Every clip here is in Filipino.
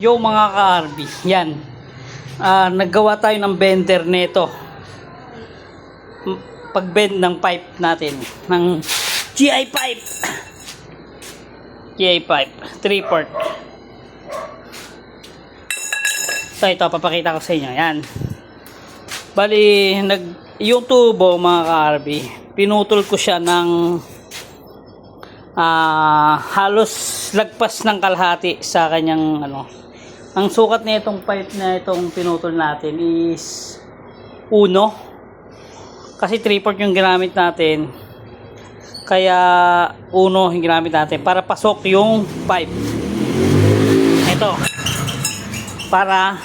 Yo mga ka-RB, yan. Naggawa tayo ng bender nito. Pag-bend ng pipe natin, ng GI pipe. GI pipe, 3/4. So ito, papakita ko sa inyo. Yan. Bali, yung tubo mga ka-RB, pinutol ko siya ng halos lagpas ng kalahati sa kanyang ang sukat na itong pipe na itong pinutol natin is 1 kasi 3/4 yung ginamit natin, kaya 1 yung ginamit natin para pasok yung pipe ito, para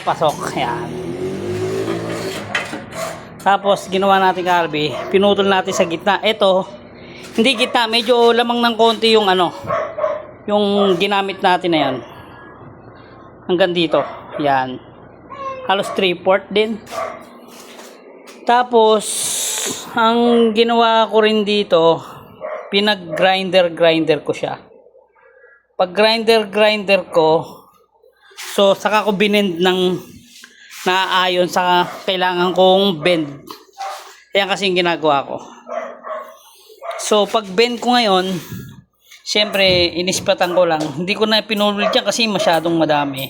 pasok yan. Tapos ginawa natin karbi, pinutol natin sa gitna. Ito hindi gitna, medyo lamang ng konti yung yung ginamit natin na yan hanggang dito, yan, halos 3/4 din. Tapos ang ginawa ko rin dito, pinag grinder ko siya. Pag grinder ko, so saka ko binend ng naaayon sa kailangan kong bend. Yan kasi yung ginagawa ko. So pag bend ko ngayon, siyempre inispatan ko lang, hindi ko na pinulol dyan kasi masyadong madami.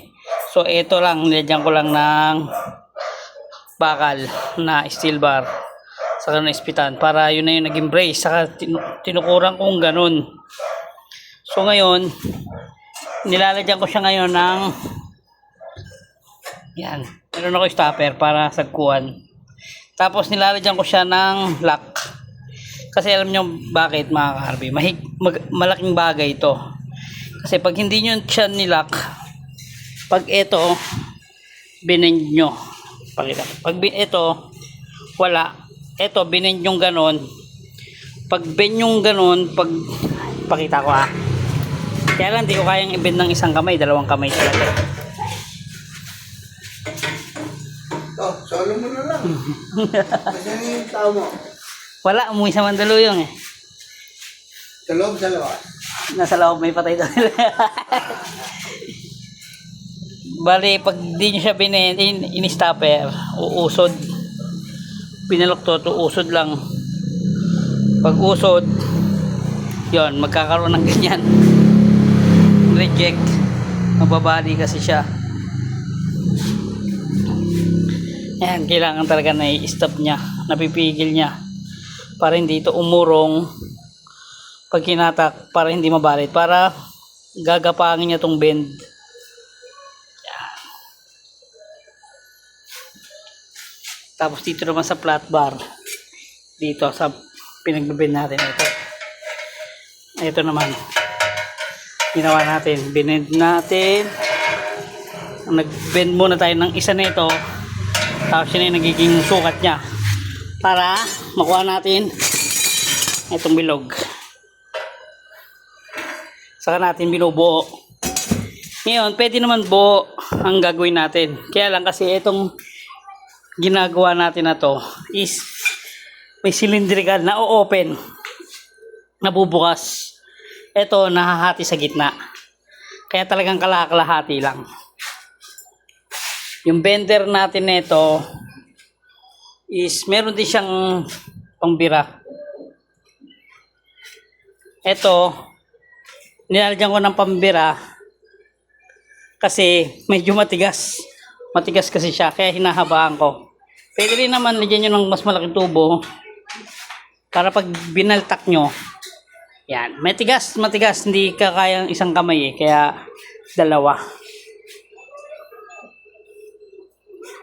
So ito lang, nilagyan ko lang ng bakal na steel bar saka na ispitan para yun na yung naging brace, saka tinukuran kong ganun. So ngayon nilalagyan ko siya ngayon ng yan, meron ako stopper para sagkuhan. Tapos nilalagyan ko siya ng lock. Kasi alam nyo bakit mga ka-RB, malaking bagay ito. Kasi pag hindi nyo siya nilock, pag ito binend nyo, pag ito wala, ito binend yung ganon, pag bend yung ganon, pakita ko kaya lang di ko kayang i-bend ng isang kamay, dalawang kamay talaga. Solo mo na lang. Kasi yung tao mo. Wala, umuwi sa Mandaluyong eh. Sa loob, sa labas. Nasa loob, may patay doon. Bali, pag di nyo siya in-stopper, uusod. Pinaluktot, uusod lang. Pag usod, yon, magkakaroon ng ganyan. Reject. Mababali kasi siya. Yan, kailangan talaga na i-stop niya, napipigil niya para hindi ito umurong pag kinatak, para hindi mabalit, para gagapangin niya tong bend. Yan. Tapos dito naman sa flat bar, dito sa pinagbibend natin, ito naman ginawa natin, binend natin. Nag-bend muna tayo ng isa nito, tapos yun yung nagiging sukat niya para makuha natin itong bilog. Saka natin binubuo. Ngayon pwede naman buo ang gagawin natin, kaya lang kasi itong ginagawa natin na to is may cylindrical na o-open, nabubukas. Ito nahahati sa gitna, kaya talagang kalakalahati lang. Yung bender natin nito is meron din siyang pambira. Ito nilalagyan ko ng pambira kasi medyo matigas kasi siya, kaya hinahabaan ko. Pwede rin naman lagyan nyo ng mas malaking tubo para pag binaltak nyo, yan, matigas, hindi kakayang isang kamay kaya dalawa.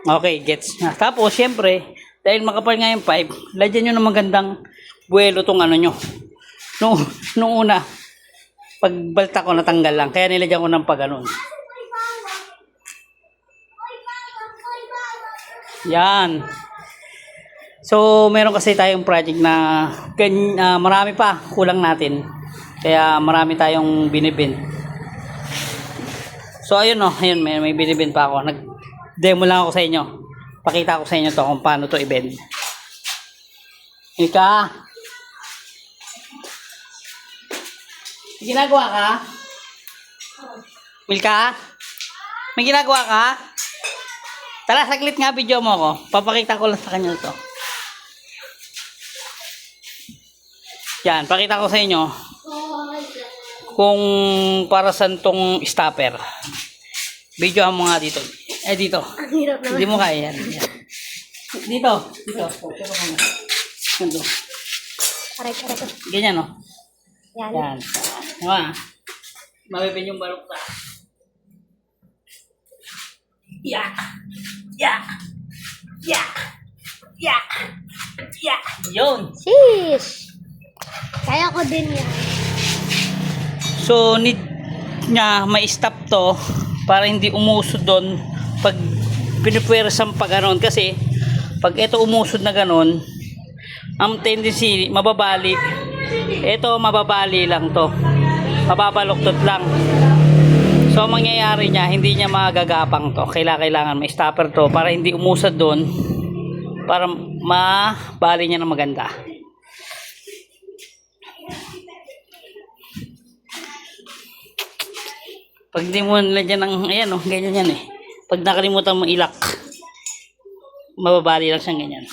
Okay, gets na. Tapos syempre dahil makapal nga yung pipe, lagyan nyo ng magandang buwelo tong nyo. Nung una, pagbalta ko natanggal lang, kaya nilagyan ko ng pagganon. Yan. So meron kasi tayong project na marami pa, kulang natin. Kaya marami tayong binibend. So ayun ayun, may binibend pa ako. Nag-demo lang ako sa inyo. Pakita ko sa inyo to kung paano to i-bend. Ika, ginagawa ka? Milka? May ginagawa ka? Tara, saglit nga video mo ako. Papakita ko lang sa kanya ito. Yan, pakita ko sa inyo kung para saan tong stopper. Video mo nga dito. Dito. Ang hirap naman. Hindi mo kaya yan. Yan. Dito. Ganito. Aray. Ganyan, no? Yan. Yan. Diba? Mabibin yung balukta. Yeah. Yun. Sheesh. Kaya ko din yan. So, need niya ma-stop to para hindi umusod doon pag pinipwersan pa ganon. Kasi, pag ito umusod na ganon, ang tendency, mababali. Ito, mababali lang to. Mababaluktot lang. So, ang mangyayari niya, hindi niya magagapang to. Kailangan may stopper to para hindi umusad doon. Para mabali niya na maganda. Pag di mo nilagyan ng, ayan o, ganyan yan eh. Pag nakalimutan mo ilak, mababali lang siyang ganyan.